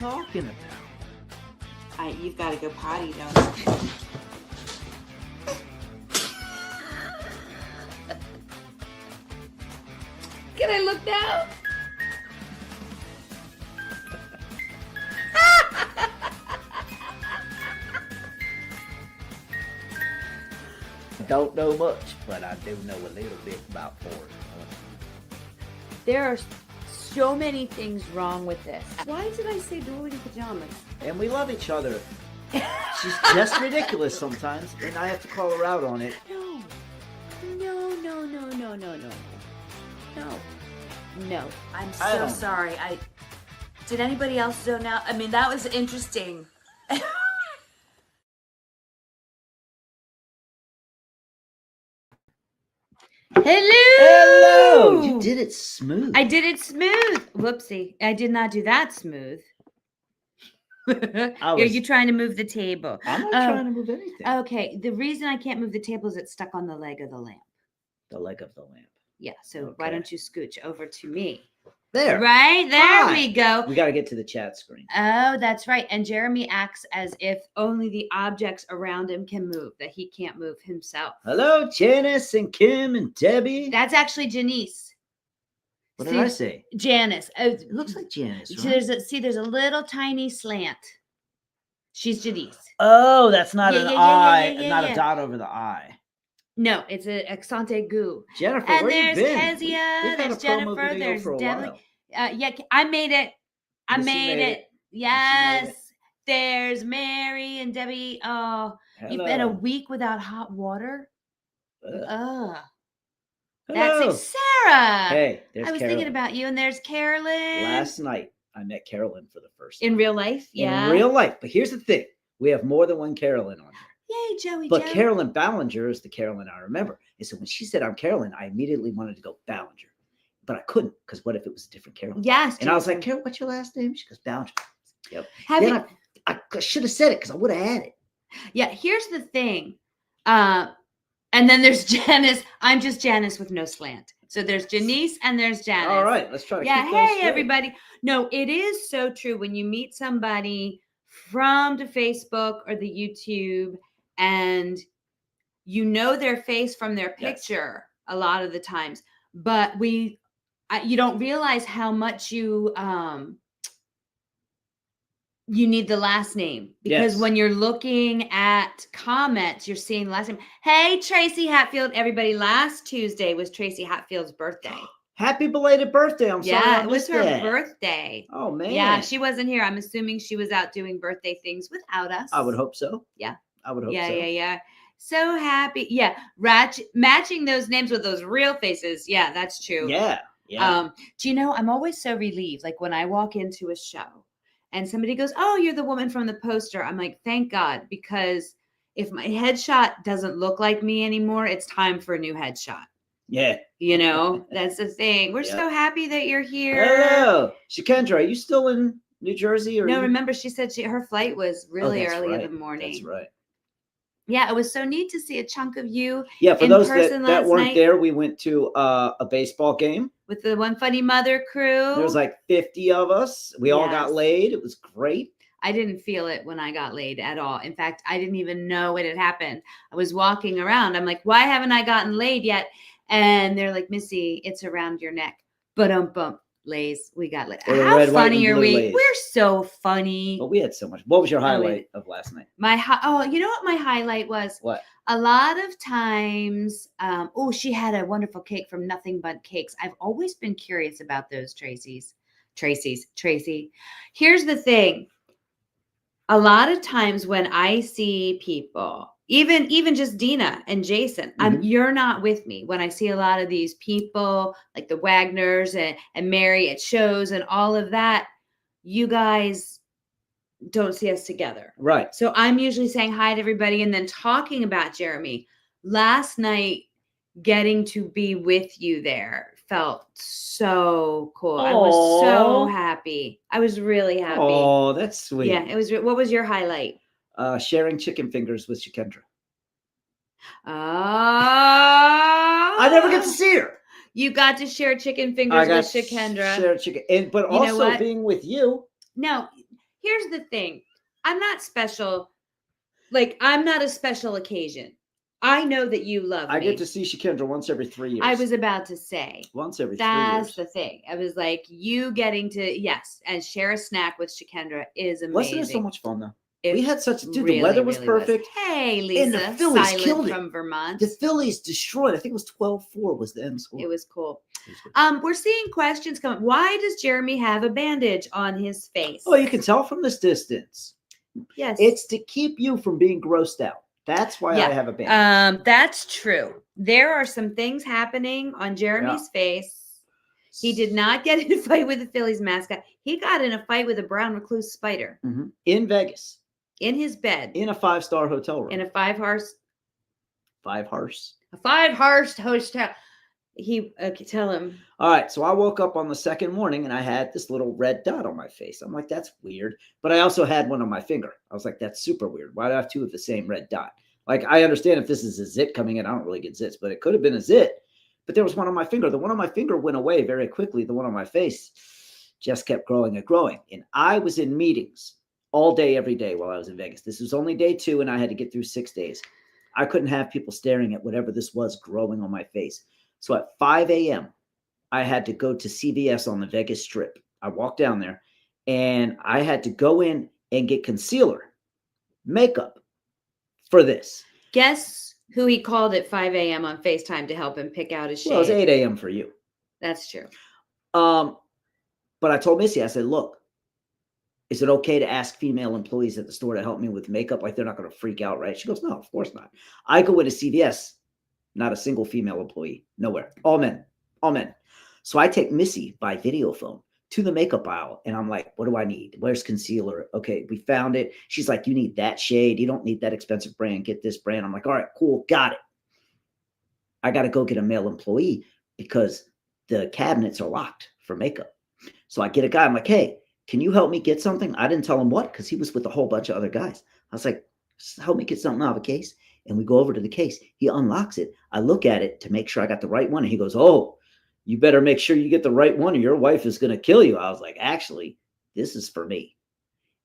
talking about? You've got to go potty, don't you? Can I look now? I don't know much, but I do know a little bit about Ford. There are so many things wrong with this. Why did I say do it in pajamas? And we love each other. She's just ridiculous sometimes, and I have to call her out on it. No. No. I'm so sorry. Did anybody else zone out? I mean, that was interesting. Hello! You did it smooth. I did it smooth. Whoopsie. I did not do that smooth. Are you trying to move the table? I'm not trying to move anything. Okay. The reason I can't move the table is it's stuck on the leg of the lamp. The leg of the lamp. Yeah. So why don't you scooch over to me? There. Right? There we go. We got to get to the chat screen. Oh, that's right. And Jeremy acts as if only the objects around him can move, that he can't move himself. Hello, Janice and Kim and Debbie. That's actually Janice. What did I say? Janice. It looks like Janice, right? There's a little tiny slant. She's Janice. Oh, that's not an eye, not yeah. a dot over the eye. No, it's an accent aigu. Jennifer, and where you been? There's Kezia, there's Jennifer, there's Debbie. Yeah, I made it. I made it. Yes. There's Mary and Debbie. Oh, hello. You've been a week without hot water? Hello. That's Sarah. Hey, there's I was Carolyn. thinking about you, and there's Carolyn. Last night, I met Carolyn for the first time. In real life? Yeah. In real life. But here's the thing. We have more than one Carolyn on here. Yay, Joey. But Carolyn Ballinger is the Carolyn I remember. And so when she said I'm Carolyn, I immediately wanted to go Ballinger. But I couldn't, because what if it was a different Carolyn? Yes. And I was like, Carol, what's your last name? She goes, Ballinger. Yep. I should have said it because I would have had it. Yeah, here's the thing. And then there's Janice. I'm just Janice with no slant. So there's Janice and there's Janice. All right, let's try to keep those straight. Everybody. No, it is so true when you meet somebody from the Facebook or the YouTube and you know their face from their picture a lot of the times, but you don't realize how much you need the last name because when you're looking at comments, you're seeing the last name. Hey, Tracy Hatfield. Everybody, last Tuesday was Tracy Hatfield's birthday. Happy belated birthday. I'm sorry. Yeah, it was her birthday. Oh, man. Yeah, she wasn't here. I'm assuming she was out doing birthday things without us. I would hope so. Yeah. I would hope so. Yeah. So happy. Yeah. Matching those names with those real faces. Yeah, that's true. Yeah. Do you know, I'm always so relieved. Like when I walk into a show and somebody goes, oh, you're the woman from the poster. I'm like, thank God, because if my headshot doesn't look like me anymore, it's time for a new headshot. Yeah. You know, that's the thing. We're so happy that you're here. Hello. Shikendra, are you still in New Jersey? No, remember she said her flight was really early in the morning. That's right. Yeah, it was so neat to see a chunk of you. Yeah, for those that weren't there, we went to a baseball game. With the One Funny Mother crew. There was like 50 of us. We all got laid. It was great. I didn't feel it when I got laid at all. In fact, I didn't even know it had happened. I was walking around. I'm like, why haven't I gotten laid yet? And they're like, Missy, it's around your neck. Bump, lays. We got laid. How funny are we? Lays. We're so funny. Well, we had so much. What was your highlight of last night? You know what my highlight was? What? A lot of times, she had a wonderful cake from Nothing But Cakes. I've always been curious about those Tracy. Here's the thing. A lot of times when I see people, even just Dina and Jason, you're not with me. When I see a lot of these people, like the Wagners and Mary at shows and all of that, you guys don't see us together. Right. So I'm usually saying hi to everybody and then talking about Jeremy. Last night, getting to be with you there felt so cool. Aww. I was so happy. I was really happy. Oh, that's sweet. Yeah, it was. What was your highlight? Sharing chicken fingers with Shikendra. Oh. I never get to see her. You got to share chicken fingers with Shikendra. Share chicken, but also being with you. No, here's the thing. I'm not special. Like, I'm not a special occasion. I know that you love me. I get to see Shakendra once every 3 years. I was about to say. Once every 3 years. That's the thing. I was like, you getting to, yes, and share a snack with Shakendra is amazing. Wasn't it so much fun, though? We had such, dude, the weather was really perfect. Hey, Lisa. And the Phillies Silent killed it. from Vermont. The Phillies destroyed. I think it was 12-4 was the end score. It was cool. We're seeing questions come. Why does Jeremy have a bandage on his face? Oh, you can tell from this distance. Yes. It's to keep you from being grossed out. That's why I have a bandage. That's true. There are some things happening on Jeremy's face. He did not get in a fight with the Phillies mascot. He got in a fight with a brown recluse spider. Mm-hmm. In Vegas. In his bed. In a 5-star hotel room. In a 5-horse. 5-horse. A 5-horse hotel. Tell him. All right. So I woke up on the second morning and I had this little red dot on my face. I'm like, that's weird. But I also had one on my finger. I was like, that's super weird. Why do I have two of the same red dot? Like, I understand if this is a zit coming in. I don't really get zits, but it could have been a zit. But there was one on my finger. The one on my finger went away very quickly. The one on my face just kept growing and growing. And I was in meetings all day, every day while I was in Vegas. This was only day 2, and I had to get through 6 days. I couldn't have people staring at whatever this was growing on my face. So at 5 a.m., I had to go to CVS on the Vegas Strip. I walked down there, and I had to go in and get concealer, makeup for this. Guess who he called at 5 a.m. on FaceTime to help him pick out his shade? Well, it was 8 a.m. for you. That's true. But I told Missy, I said, look, is it okay to ask female employees at the store to help me with makeup? Like, they're not going to freak out, right? She goes, no, of course not. I go into CVS, not a single female employee, nowhere. All men, all men. So I take Missy by video phone to the makeup aisle, and I'm like, what do I need? Where's concealer? Okay, we found it. She's like, you need that shade. You don't need that expensive brand. Get this brand. I'm like, all right, cool, got it. I got to go get a male employee because the cabinets are locked for makeup. So I get a guy. I'm like, hey, can you help me get something? I didn't tell him what because he was with a whole bunch of other guys. I was like, help me get something out of a case. And we go over to the case. He unlocks it. I look at it to make sure I got the right one. And he goes, oh, you better make sure you get the right one or your wife is going to kill you. I was like, actually, this is for me.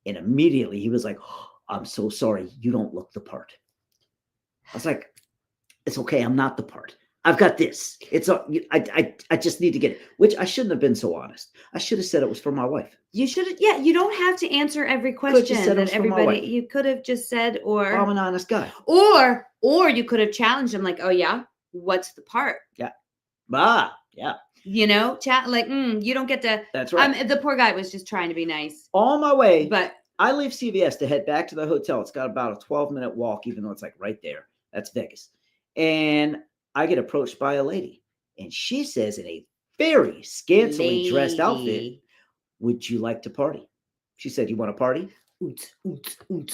And immediately he was like, oh, I'm so sorry. You don't look the part. I was like, it's okay. I'm not the part. I've got this. I just need to get it, which I shouldn't have been so honest. I should have said it was for my wife. You should have. Yeah, you don't have to answer every question that everybody. You could have just said, or I'm an honest guy. Or you could have challenged him, like, oh yeah, what's the part? Yeah. Yeah. You know, chat like, you don't get to. That's right. The poor guy was just trying to be nice. On my way, but I leave CVS to head back to the hotel. It's got about a 12-minute walk, even though it's like right there. That's Vegas. And I get approached by a lady, and she says in a very scantily dressed outfit, would you like to party? She said, you want to party?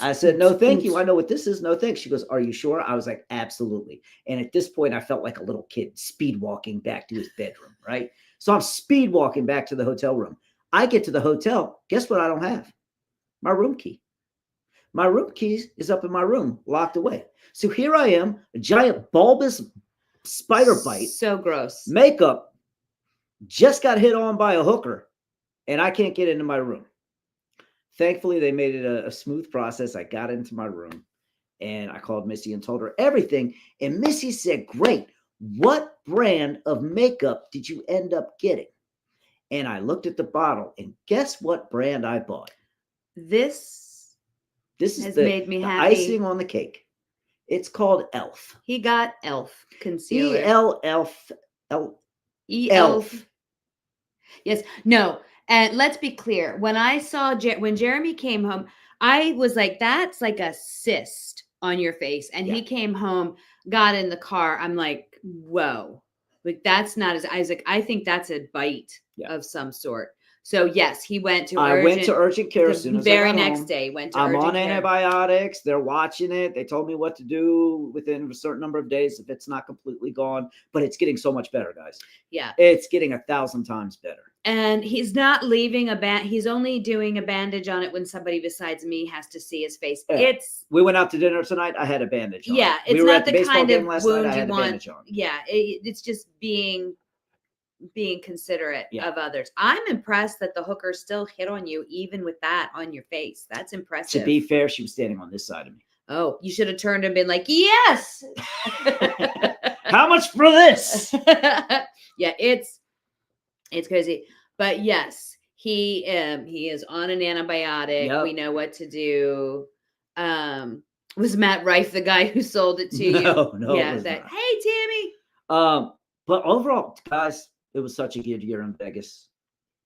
I said, no, thank you. I know what this is. No, thanks. She goes, are you sure? I was like, absolutely. And at this point, I felt like a little kid speed walking back to his bedroom, right? So I'm speed walking back to the hotel room. I get to the hotel. Guess what I don't have? My room key. My room key is up in my room, locked away. So here I am, a giant bulbous spider bite. So gross. Makeup. Just got hit on by a hooker, and I can't get into my room. Thankfully, they made it a smooth process. I got into my room, and I called Missy and told her everything. And Missy said, great. What brand of makeup did you end up getting? And I looked at the bottle, and guess what brand I bought? This is made me happy. Icing on the cake. It's called Elf. He got Elf concealer. E-L-F. Elf. Yes. No. And let's be clear. When I saw when Jeremy came home, I was like, that's like a cyst on your face. And he came home, got in the car. I'm like, whoa. Like, that's not as, I was like, I think that's a bite of some sort. So yes, he went to urgent care as soon as very I got next home. day. Went to I'm urgent on care. Antibiotics. They're watching it. They told me what to do within a certain number of days if it's not completely gone. But it's getting so much better, guys. Yeah, it's getting 1,000 times better. And he's not leaving he's only doing a bandage on it when somebody besides me has to see his face. Yeah. We went out to dinner tonight. I had a bandage on. Yeah, it's not the kind of wound you want. Yeah, it's just being being considerate Yeah. of others. I'm impressed that the hooker still hit on you, even with that on your face. That's impressive. To be fair, she was standing on this side of me. Oh, you should have turned and been like, yes. How much for this? Yeah, it's crazy. But yes, he is on an antibiotic. Yep. We know what to do. Was Matt Rife the guy who sold it to you? No, Yeah, it was that not. hey Tammy. But overall, guys, it was such a good year in Vegas.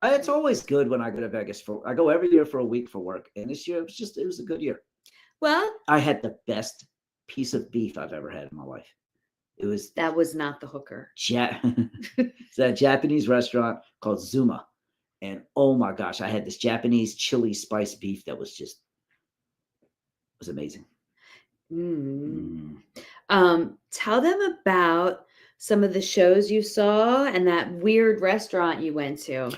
It's always good when I go to Vegas I go every year for a week for work, and this year it was a good year. Well, I had the best piece of beef I've ever had in my life. That was not the hooker. It's a Japanese restaurant called Zuma, and oh my gosh, I had this Japanese chili spice beef that was amazing. Tell them about some of the shows you saw and that weird restaurant you went to.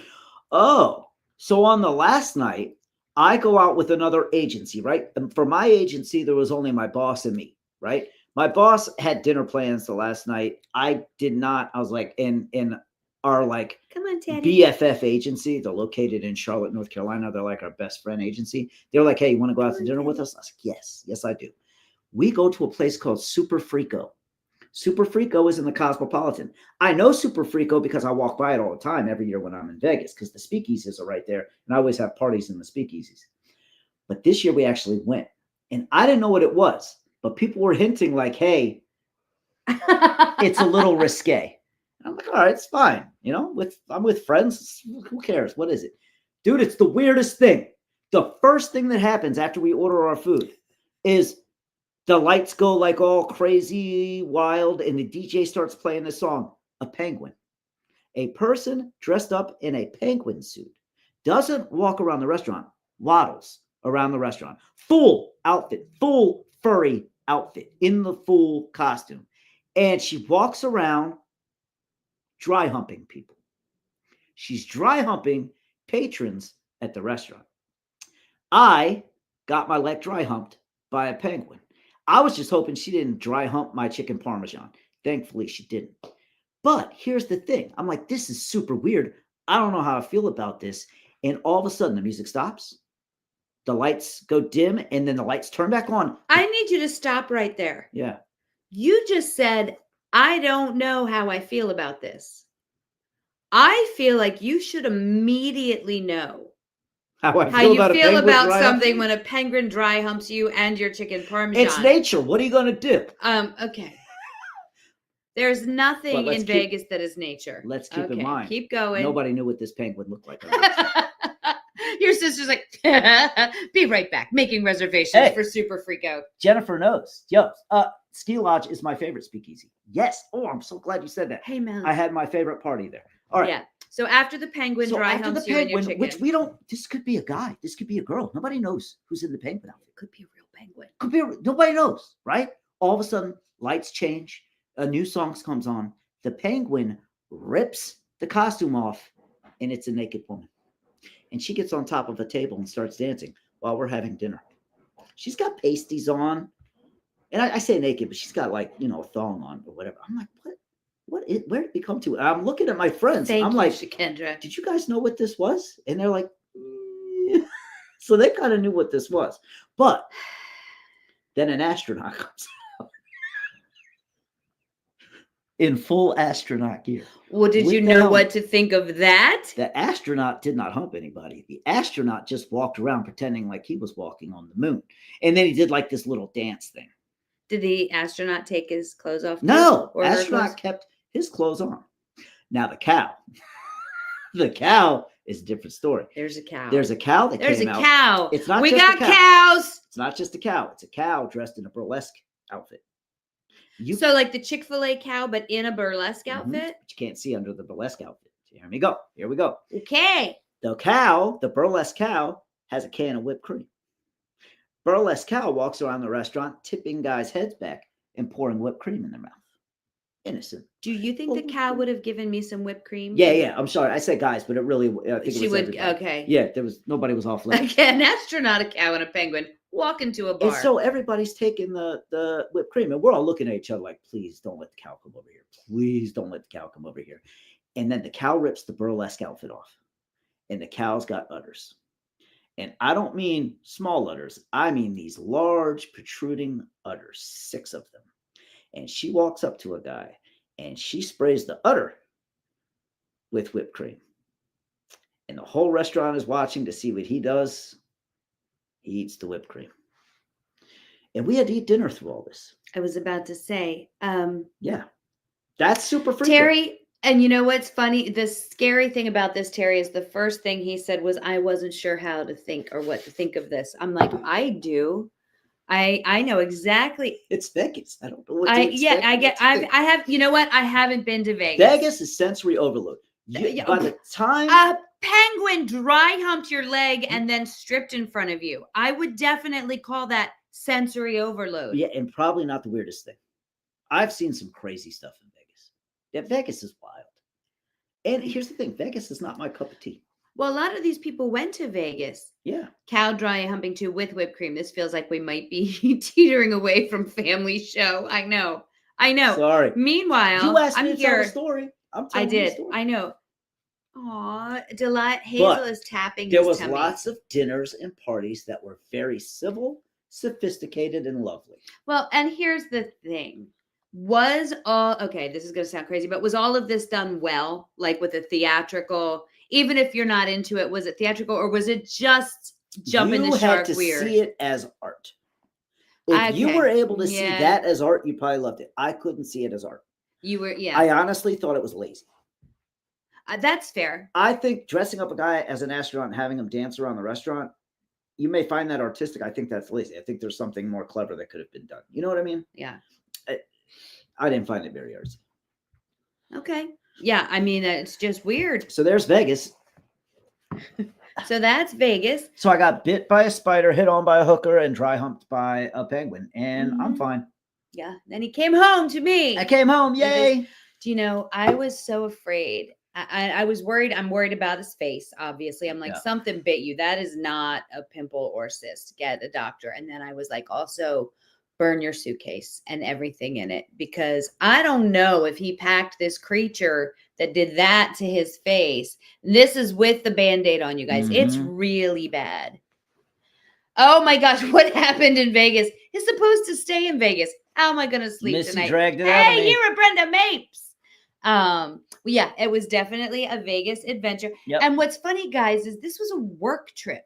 Oh, so on the last night, I go out with another agency, right? And for my agency, there was only my boss and me, right? My boss had dinner plans the last night. I did not. I was like, in our like come on, Teddy. BFF agency, they're located in Charlotte, North Carolina. They're like our best friend agency. They're like, hey, you want to go out to dinner with us? I was like, yes, I do. We go to a place called Super Frico. Super Frico is in the Cosmopolitan. I know Super Frico because I walk by it all the time every year when I'm in Vegas because the speakeasies are right there, and I always have parties in the speakeasies. But this year we actually went, and I didn't know what it was, but people were hinting like, hey, it's a little risque. I'm like, all right, it's fine. I'm with friends. Who cares? What is it? Dude, it's the weirdest thing. The first thing that happens after we order our food is the lights go like all crazy wild, and the DJ starts playing the song, A Penguin. A person dressed up in a penguin suit doesn't walk around the restaurant, waddles around the restaurant. Full outfit, full furry outfit, in the full costume. And she walks around dry humping people. She's dry humping patrons at the restaurant. I got my leg dry humped by a penguin. I was just hoping she didn't dry hump my chicken parmesan. Thankfully, she didn't. But here's the thing. I'm like, this is super weird. I don't know how I feel about this. And all of a sudden, the music stops. The lights go dim, and then the lights turn back on. I need you to stop right there. Yeah. You just said, I don't know how I feel about this. I feel like you should immediately know How you feel about something when a penguin dry humps you and your chicken parmesan. It's nature. What are you going to do? Okay. There's nothing in Vegas that is nature. Let's keep in mind. Keep going. Nobody knew what this penguin looked like. Your sister's like, be right back, making reservations for Super Frico. Jennifer knows. Yo, Ski Lodge is my favorite speakeasy. Yes. Oh, I'm so glad you said that. Hey, man. I had my favorite party there. All right. Yeah. So after the penguin dry humps you and your chicken. Which we don't, this could be a guy. This could be a girl. Nobody knows who's in the penguin outfit. Could be a real penguin. Nobody knows, right? All of a sudden, lights change. A new song comes on. The penguin rips the costume off, and it's a naked woman. And she gets on top of a table and starts dancing while we're having dinner. She's got pasties on. And I say naked, but she's got like, a thong on or whatever. I'm like, where did we come to? And I'm looking at my friends. I'm like, Shakendra. Did you guys know what this was? And they're like, So they kind of knew what this was. But then an astronaut comes out in full astronaut gear. Well, did you know what to think of that? The astronaut did not hump anybody. The astronaut just walked around pretending like he was walking on the moon. And then he did like this little dance thing. Did the astronaut take his clothes off? No, astronaut kept his clothes on. Now the cow. The cow is a different story. There's a cow. There's a cow that came out. Cow. It's not. We just got a cow. cows. It's not just a cow. It's a cow dressed in a burlesque outfit. So like the Chick-fil-A cow, but in a burlesque outfit? But you can't see under the burlesque outfit. Here we go. Here we go. Okay. The cow, the burlesque cow, has a can of whipped cream. Burlesque cow walks around the restaurant, tipping guys' heads back and pouring whipped cream in their mouth. Innocent. Do you think the cow would have given me some whipped cream? Yeah. I'm sorry. I said guys, but it really, I think it was everybody. Okay. Yeah, nobody was off limits. Okay, an astronaut, a cow, and a penguin walk into a bar. And so everybody's taking the whipped cream, and we're all looking at each other like, please don't let the cow come over here. Please don't let the cow come over here. And then the cow rips the burlesque outfit off. And the cow's got udders. And I don't mean small udders. I mean these large protruding udders, 6 of them. And she walks up to a guy and she sprays the udder with whipped cream. And the whole restaurant is watching to see what he does. He eats the whipped cream. And we had to eat dinner through all this. I was about to say, yeah, that's super frequent. Terry, and you know what's funny? The scary thing about this, Terry, is the first thing he said was, I wasn't sure how to think or what to think of this. I'm like, I do. I know exactly. It's Vegas. I don't know what to expect. Yeah, I have, you know what? I haven't been to Vegas. Vegas is sensory overload. By the time a penguin dry humped your leg and then stripped in front of you, I would definitely call that sensory overload. Yeah, and probably not the weirdest thing. I've seen some crazy stuff in Vegas. Yeah, Vegas is wild. And here's the thing, Vegas is not my cup of tea. Well, a lot of these people went to Vegas. Yeah. Cow dry humping too with whipped cream. This feels like we might be teetering away from family show. I know. Sorry. Meanwhile, you asked me I'm to tell here. the story. I'm telling you the story. I know. Aw, Delight. Hazel is tapping there his was tummy. Lots of dinners and parties that were very civil, sophisticated, and lovely. Well, and here's the thing. Was all, okay, this is going to sound crazy, but was all of this done well? Like with a theatrical, even if you're not into it, was it theatrical or was it just jumping the shark weird? You had to see it as art. If you were able to see that as art, you probably loved it. I couldn't see it as art. You were, yeah. I honestly thought it was lazy. That's fair. I think dressing up a guy as an astronaut and having him dance around the restaurant, you may find that artistic. I think that's lazy. I think there's something more clever that could have been done. You know what I mean? Yeah. I didn't find it very artsy. Okay. Yeah. I mean, it's just weird. So there's Vegas. So that's Vegas. So I got bit by a spider, hit on by a hooker, and dry humped by a penguin. And I'm fine. Yeah. Then he came home to me. I came home. Yay. Do you know, I was so afraid. I was worried. I'm worried about his face, obviously. I'm like, something bit you. That is not a pimple or cyst. Get a doctor. And then I was like, also burn your suitcase and everything in it, because I don't know if he packed this creature that did that to his face. This is with the Band-Aid on, you guys. It's really bad. Oh my gosh, what happened in Vegas? He's supposed to stay in Vegas. How am I going to sleep Missy tonight? Dragged it out of me. You're a Brenda Mapes. Yeah, it was definitely a Vegas adventure. Yep. And what's funny, guys, is this was a work trip.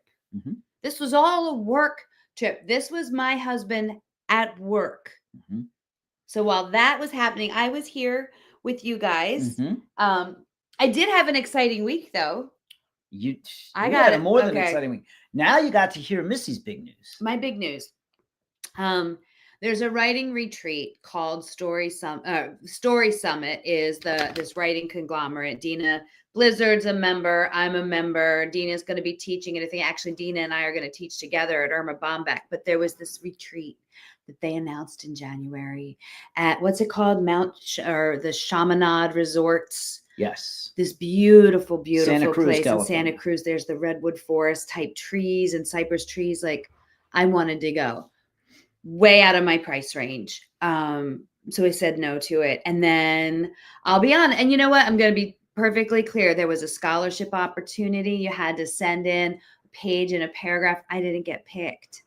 This was all a work trip. This was my husband at work. So while that was happening, I was here with you guys. I did have an exciting week, though. I got more than an exciting week. Now you got to hear Missy's big news. My big news. There's a writing retreat called Story Summit. Is this writing conglomerate. Dina Blizzard's a member. I'm a member. Dina's going to be teaching it. I think actually Dina and I are going to teach together at Irma Bombeck. But there was this retreat that they announced in January at, what's it called? The Chaminade Resorts. Yes. This beautiful, beautiful Santa Cruz, place California. in Santa Cruz. There's the redwood forest type trees and cypress trees. Like, I wanted to go. Way out of my price range. So I said no to it. And then I'll be on. And you know what? I'm going to be perfectly clear. There was a scholarship opportunity. You had to send in a page and a paragraph. I didn't get picked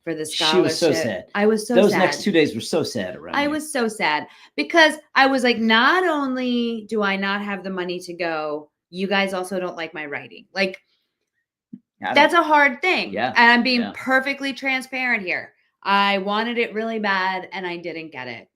for the scholarship. She was so sad. I was so sad. Those next 2 days were so sad around I was so sad because I was like, not only do I not have the money to go, you guys also don't like my writing. Like, that's a hard thing. Yeah. And I'm being perfectly transparent here. I wanted it really bad and I didn't get it.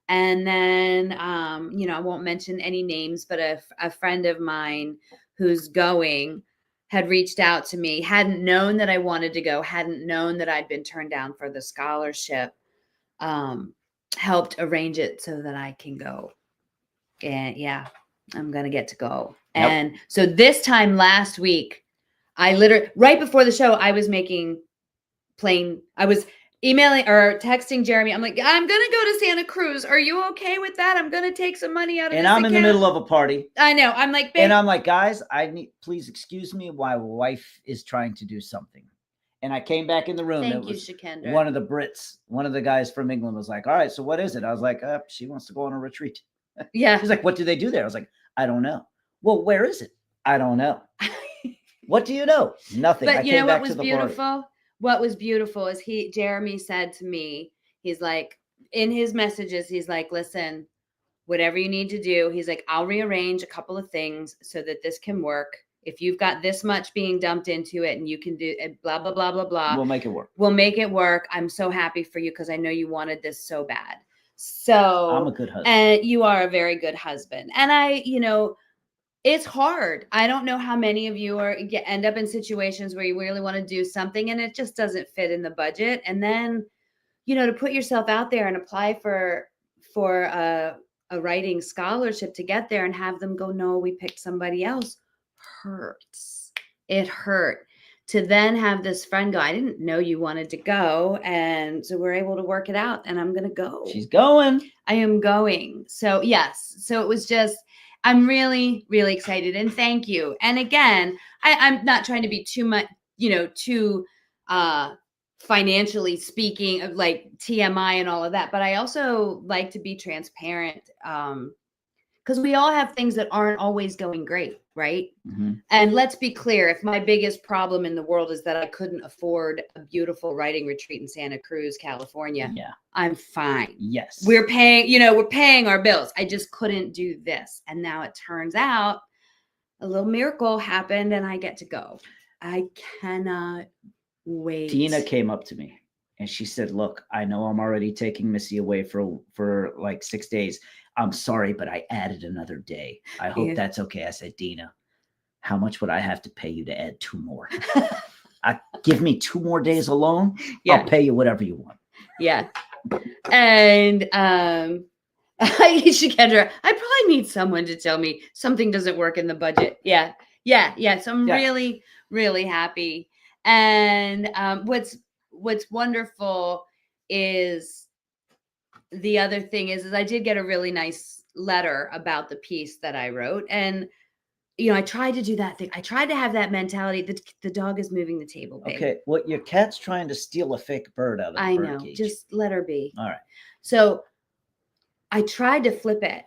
And then, I won't mention any names, but a friend of mine who's going had reached out to me, hadn't known that I wanted to go, hadn't known that I'd been turned down for the scholarship, helped arrange it so that I can go. And I'm going to get to go. Yep. And so this time last week, I literally, right before the show, I was emailing or texting Jeremy. I'm like, I'm going to go to Santa Cruz. Are you okay with that? I'm going to take some money out of And I'm in the middle of a party. I know. I'm like, babe. And I'm like, guys, please excuse me. My wife is trying to do something. And I came back in the room. Thank you, Shakendra. One of the Brits, one of the guys from England was like, all right, so what is it? I was like, she wants to go on a retreat. Yeah. He's like, what do they do there? I was like, I don't know. Well, where is it? I don't know. What do you know? Nothing. But I you came know back what was to the party. beautiful? What was beautiful is Jeremy said to me, he's like, in his messages, he's like, listen, whatever you need to do, he's like, I'll rearrange a couple of things so that this can work. If you've got this much being dumped into it and you can do it, blah, blah, blah, blah, blah. We'll make it work. We'll make it work. I'm so happy for you because I know you wanted this so bad. So I'm a good husband. And you are a very good husband. And it's hard. I don't know how many of you end up in situations where you really want to do something and it just doesn't fit in the budget. And then, to put yourself out there and apply for a writing scholarship to get there and have them go, no, we picked somebody else, hurts. It hurt to then have this friend go, I didn't know you wanted to go. And so we're able to work it out and I'm going to go. She's going. I am going. So yes. So it was just, I'm really, really excited and thank you. And again, I'm not trying to be too much, too financially speaking of like TMI and all of that, but I also like to be transparent because we all have things that aren't always going great, right? Mm-hmm. And let's be clear, if my biggest problem in the world is that I couldn't afford a beautiful writing retreat in Santa Cruz, California, I'm fine. Yes. We're paying our bills. I just couldn't do this. And now it turns out a little miracle happened and I get to go. I cannot wait. Dina came up to me and she said, look, I know I'm already taking Missy away for like 6 days. I'm sorry, but I added another day. I hope that's okay. I said, Dina, how much would I have to pay you to add 2 more? Give me 2 more days alone. Yeah. I'll pay you whatever you want. Yeah. And Kendra, I probably need someone to tell me something doesn't work in the budget. Yeah. So I'm really, really happy. And what's wonderful is the other thing is I did get a really nice letter about the piece that I wrote. And, I tried to do that thing. I tried to have that mentality that the dog is moving the table. Babe. Okay. Well, your cat's trying to steal a fake bird out of the bird cage. Just let her be. All right. So I tried to flip it.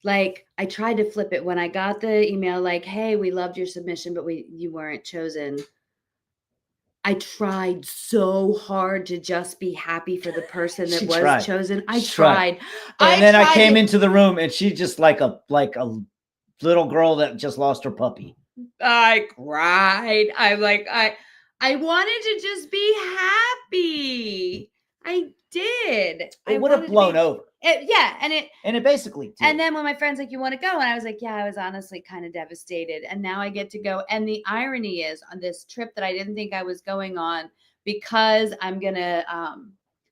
Like I tried to flip it when I got the email, like, hey, we loved your submission, but you weren't chosen. I tried so hard to just be happy for the person that was chosen. I tried. And then I came into the room and she just like a little girl that just lost her puppy. I cried. I'm like, I wanted to just be happy. I did. It would have blown over. And it basically did. And then when my friend's like, you want to go? And I was like, yeah, I was honestly kind of devastated. And now I get to go. And the irony is on this trip that I didn't think I was going on, because I'm going to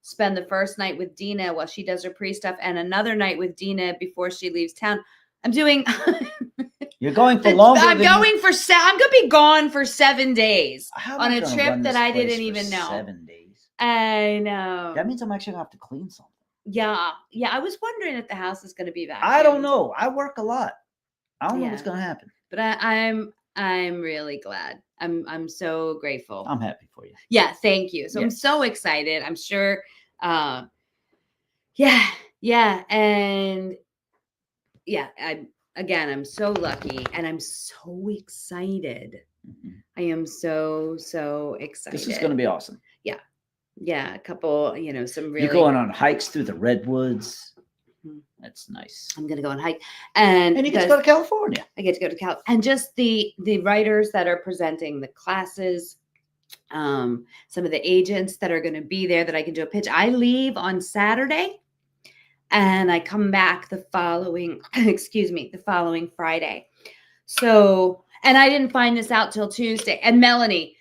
spend the first night with Dina while she does her pre-stuff and another night with Dina before she leaves town. I'm doing. You're going for longer. I'm going to be gone for 7 days on a trip that I didn't even know. 7 days. I know. That means I'm actually going to have to clean something. Yeah. I was wondering if the house is going to be vacuumed. I don't know. I work a lot. I don't know what's going to happen. But I'm really glad. I'm so grateful. I'm happy for you. Yeah, thank you. So I'm so excited. I'm sure. And I'm so lucky and I'm so excited. Mm-hmm. I am so excited. This is going to be awesome. Yeah, a couple, some really. You're going on hikes through the redwoods. Mm-hmm. That's nice. I'm going to go on a hike. And you get to go to California. I get to go to California. And just the writers that are presenting the classes, some of the agents that are going to be there that I can do a pitch. I leave on Saturday and I come back the following Friday. So, and I didn't find this out till Tuesday. And Melanie,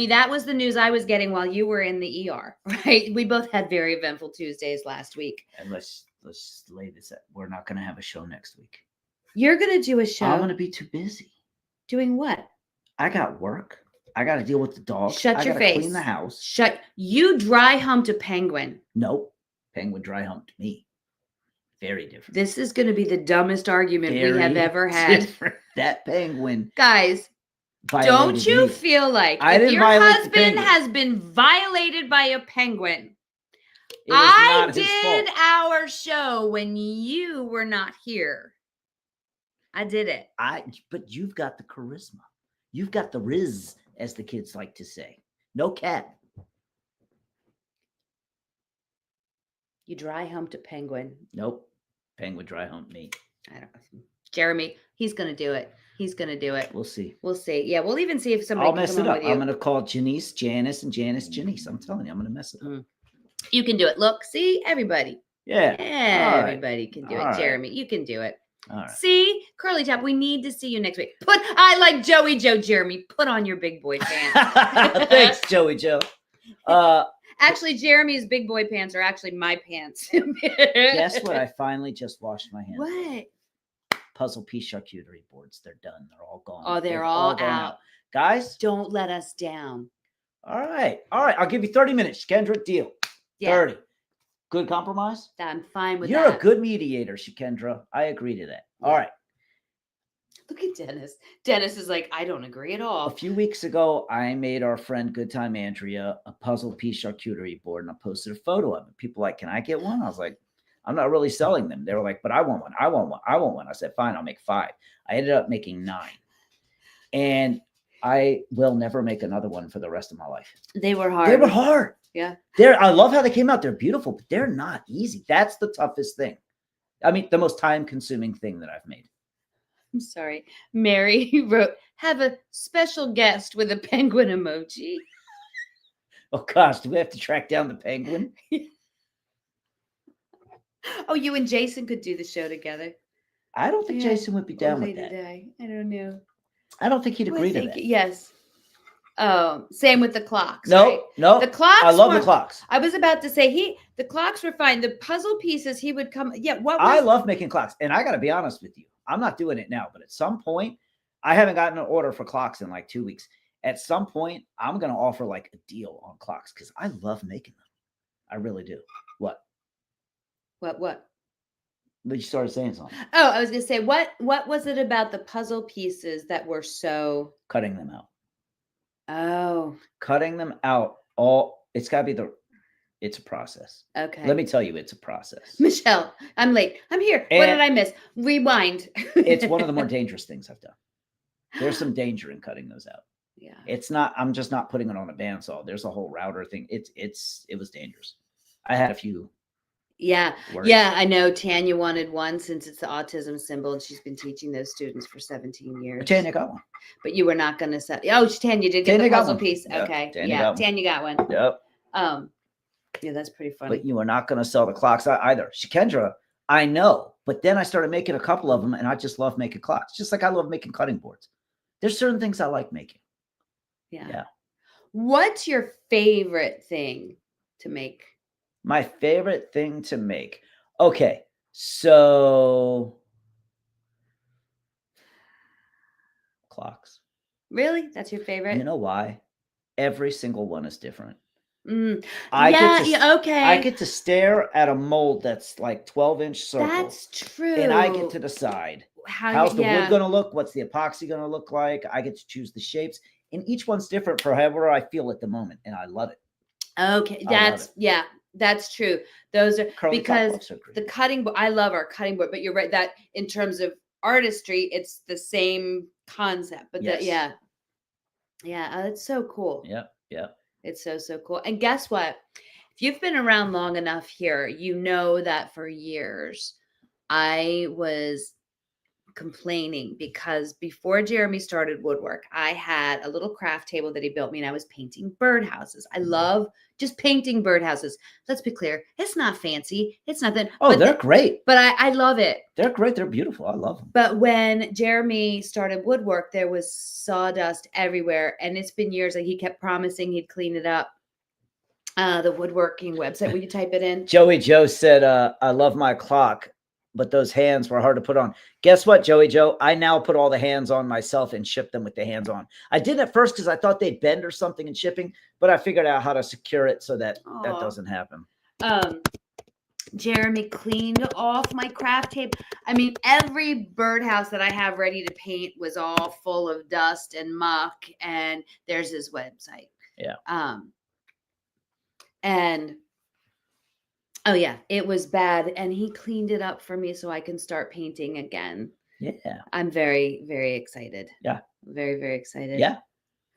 that was the news I was getting while you were in the ER, right? We both had very eventful Tuesdays last week. And let's lay this out. We're not going to have a show next week. You're going to do a show? I'm going to be too busy. Doing what? I got work. I got to deal with the dog. Shut your face. Clean the house. You dry humped a penguin. Nope. Penguin dry humped me. Very different. This is going to be the dumbest argument we have ever had. Different. That penguin. Guys, don't you feel like if your husband has been violated by a penguin? I did our show when you were not here. I did it. But you've got the charisma. You've got the riz, as the kids like to say. No cat. You dry humped a penguin. Nope. Penguin dry hump me. I don't know. Jeremy, he's gonna do it. He's gonna do it. We'll see. We'll see. Yeah, we'll even see if somebody I'll can mess come it on up. with you. I'm gonna call Janice, Janice, and Janice, Janice. I'm telling you, I'm gonna mess it up. You can do it. Look, see, everybody. Yeah. Everybody can do it. All right. Jeremy, you can do it. All right. See, Curly Top, we need to see you next week. I like Joey Joe, Jeremy. Put on your big boy pants. Thanks, Joey Joe. Actually, Jeremy's big boy pants are actually my pants. Guess what? I finally just washed my hands. What? Puzzle piece charcuterie boards. They're done. They're all gone. Oh, they're all gone out. Guys, don't let us down. All right. I'll give you 30 minutes. Kendra, deal. Yeah. 30. Good compromise? I'm fine with You're that. a good mediator, Shikendra. I agree to that. Yeah. All right. Look at Dennis. Dennis is like, I don't agree at all. A few weeks ago, I made our friend Good Time Andrea a puzzle piece charcuterie board, and I posted a photo of it. People were like, can I get one? I was like, I'm not really selling them. They were like, but I want one. I want one. I want one. I said, fine, I'll make 5. I ended up making 9. And I will never make another one for the rest of my life. They were hard. They were hard. Yeah. I love how they came out. They're beautiful, but they're not easy. That's the toughest thing. I mean, the most time-consuming thing that I've made. I'm sorry. Mary wrote, have a special guest with a penguin emoji. Oh, gosh. Do we have to track down the penguin? Oh, you and Jason could do the show together. I don't think Jason would be down with that. I don't know. I don't think he'd agree to that. Yes. Same with the clocks. No, right? no. The clocks. I love the clocks. I was about to say the clocks were fine. The puzzle pieces he would come. Yeah. I love making clocks, and I got to be honest with you. I'm not doing it now, but at some point, I haven't gotten an order for clocks in like 2 weeks. At some point, I'm going to offer like a deal on clocks because I love making them. I really do. What? What? But you started saying something. Oh, I was going to say, what was it about the puzzle pieces that were so... Cutting them out. Oh. Cutting them out. It's got to be it's a process. Okay. Let me tell you, it's a process. Michelle, I'm late. I'm here. What did I miss? Rewind. It's one of the more dangerous things I've done. There's some danger in cutting those out. Yeah. It's not, I'm just not putting it on a bandsaw. There's a whole router thing. It was dangerous. I had a few. Yeah. words. Yeah. I know Tanya wanted one since it's the autism symbol and she's been teaching those students for 17 years. Tanya got one. But you were not going to sell. Oh, Tanya did get Tanya the puzzle got one. piece. Yep, Okay. Tanya got one. Tanya got one. Yep. Yeah, that's pretty funny. But you are not going to sell the clocks either. Shikendra, I know. But then I started making a couple of them and I just love making clocks. Just like I love making cutting boards. There's certain things I like making. Yeah. What's your favorite thing to make? My favorite thing to make. Okay. So clocks. Really? That's your favorite? You know why? Every single one is different. Okay. I get to stare at a mold that's like 12-inch circle. That's true. And I get to decide how's the wood going to look? What's the epoxy going to look like? I get to choose the shapes. And each one's different for however I feel at the moment. And I love it. Okay. That's true. Those are Curly because the cutting board, I love our cutting board, but you're right that in terms of artistry, it's the same concept. But yes. It's so cool. Yeah. It's so cool. And guess what? If you've been around long enough here, you know that for years I was complaining because before Jeremy started woodwork, I had a little craft table that he built me and I was painting birdhouses. I love just painting birdhouses. Let's be clear. It's not fancy. It's nothing. Oh, they're great. But I love it. They're great. They're beautiful. I love them. But when Jeremy started woodwork, there was sawdust everywhere. And it's been years. Like he kept promising he'd clean it up. The woodworking website, will you type it in? Joey Joe said, I love my clock, but those hands were hard to put on. Guess what, Joey Joe? I now put all the hands on myself and ship them with the hands on. I did at first because I thought they'd bend or something in shipping, but I figured out how to secure it so that that doesn't happen. Jeremy cleaned off my craft tape. I mean, every birdhouse that I have ready to paint was all full of dust and muck, and there's his website. Yeah. And oh yeah, it was bad. And he cleaned it up for me so I can start painting again. Yeah. I'm very, very excited. Yeah. Very, very excited. Yeah.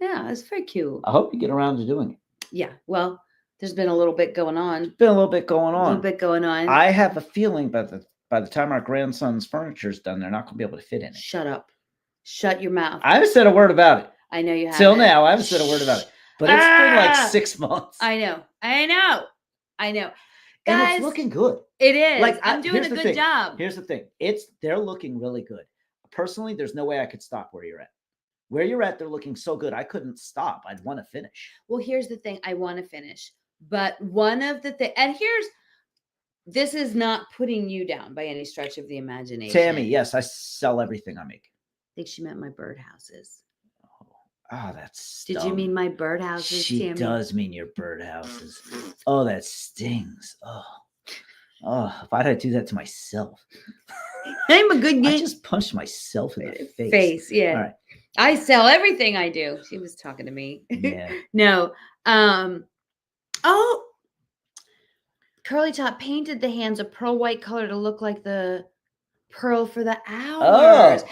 Yeah, it's very cute. I hope you get around to doing it. Yeah. Well, there's been a little bit going on. Been a little bit going A on. little bit going on. I have a feeling by the time our grandson's furniture's done, they're not going to be able to fit in it. Shut up. Shut your mouth. I haven't said a word about it. I know you haven't. Till now, I haven't said a word about it. But it's been like 6 months. I know. And Guys, it's looking good. it is. Like, I'm doing a good job. Here's the thing. They're looking really good. Personally, there's no way I could stop where you're at. Where you're at, they're looking so good. I couldn't stop. I'd want to finish. Well, here's the thing. I want to finish. But one of the things, and this is not putting you down by any stretch of the imagination. Tammy, yes, I sell everything I make. I think she meant my birdhouses. Oh, that's. Did you mean my birdhouses, She Tammy? does mean your birdhouses. Oh, that stings. Oh, if I'd do that to myself. I'm a good I game. just punched myself in the face. Yeah. All right. I sell everything I do. She was talking to me. Yeah. No. Oh, Curly Top painted the hands a pearl white color to look like the pearl for the hours.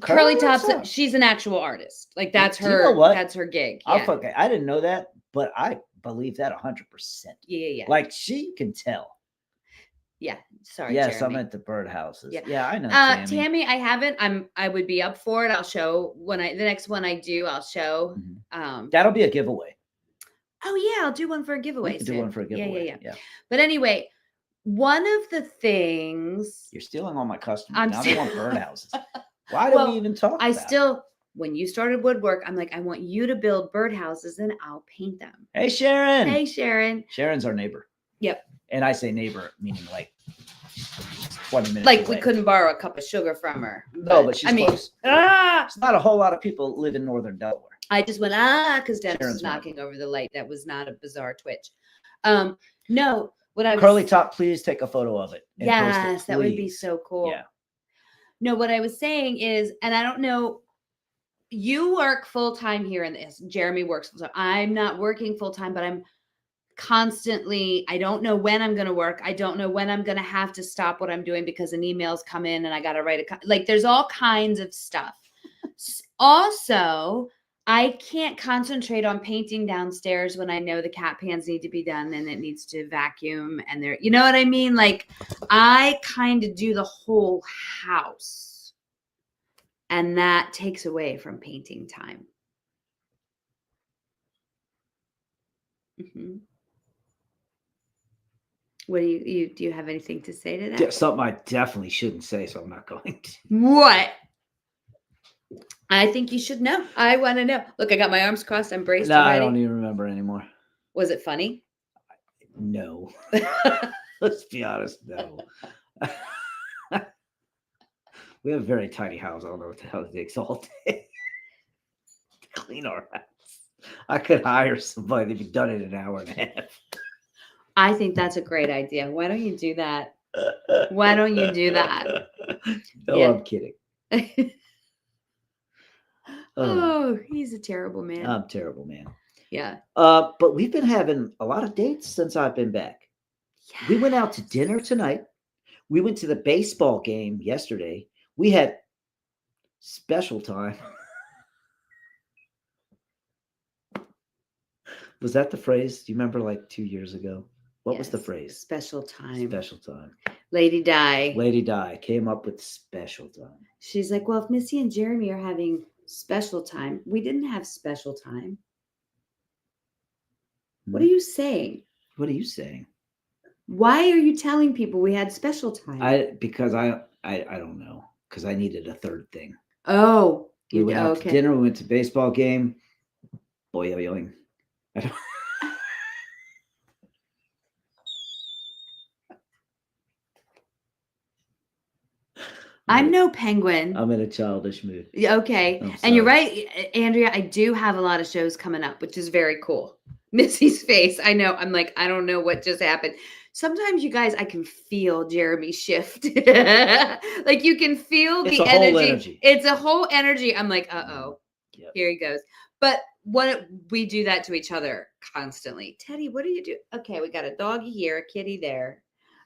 Curly Top's she's an actual artist. Like that's her. You know what? That's her gig. Yeah. Yeah. I didn't know that, but I believe that 100%. Yeah. Like she can tell. Yeah. Sorry. Yes, Jeremy. I'm at the birdhouses. Yeah. Yeah, I know. Tammy, I haven't. I would be up for it. I'll show the next one I do. I'll show. Mm-hmm. That'll be a giveaway. Oh yeah, I'll do one for a giveaway. You can do one for a giveaway. Yeah. But anyway, one of the things you're stealing all my customers. Now they want birdhouses. Why Well, do we even talk? When you started woodwork, I'm like, I want you to build birdhouses and I'll paint them. Hey Sharon. Hey Sharon. Sharon's our neighbor. Yep. And I say neighbor meaning like 20 minutes. Like away. we couldn't borrow a cup of sugar from her. But she's close. There's not a whole lot of people live in northern Delaware. I just went because Dennis was knocking over the light. That was not a bizarre twitch. No, what I was Curly Top, please take a photo of it. Yes, that would be so cool. Yeah. No, what I was saying is, and I don't know, you work full time here in this. Jeremy works full time. I'm not working full time, but I'm constantly. I don't know when I'm going to work. I don't know when I'm going to have to stop what I'm doing because an email's come in and I got to write like there's all kinds of stuff. Also, I can't concentrate on painting downstairs when I know the cat pans need to be done and it needs to vacuum and you know what I mean? Like I kind of do the whole house and that takes away from painting time. Mm-hmm. What do you have anything to say to that? Yeah, something I definitely shouldn't say, so I'm not going to. What? I think you should know. I want to know. Look, I got my arms crossed. I'm braced. No, I don't even remember anymore. Was it funny? No. Let's be honest. No. We have a very tiny house. I don't know what the hell it takes all day to clean our house. I could hire somebody to be done in an hour and a half. I think that's a great idea. Why don't you do that? Why don't you do that? No, yeah. I'm kidding. Oh, he's a terrible man. I'm a terrible man. Yeah. But we've been having a lot of dates since I've been back. Yes. We went out to dinner tonight. We went to the baseball game yesterday. We had special time. Was that the phrase? Do you remember like 2 years ago? What was the phrase? Special time. Special time. Lady Di. Lady Di came up with special time. She's like, well, if Missy and Jeremy are having special time, we didn't have special time. What are you saying? What are you saying? Why are you telling people we had special time? Because I don't know. Because I needed a third thing. Oh. We went out to dinner. We went to baseball game. Boing. I'm no penguin. I'm in a childish mood. Okay. And you're right, Andrea. I do have a lot of shows coming up, which is very cool. Missy's face. I know. I'm like, I don't know what just happened. Sometimes, you guys, I can feel Jeremy shift. Like you can feel the energy. It's a whole energy. I'm like, uh-oh. Yep. Here he goes. But we do that to each other constantly. Teddy, what do you do? Okay, we got a doggy here, a kitty there.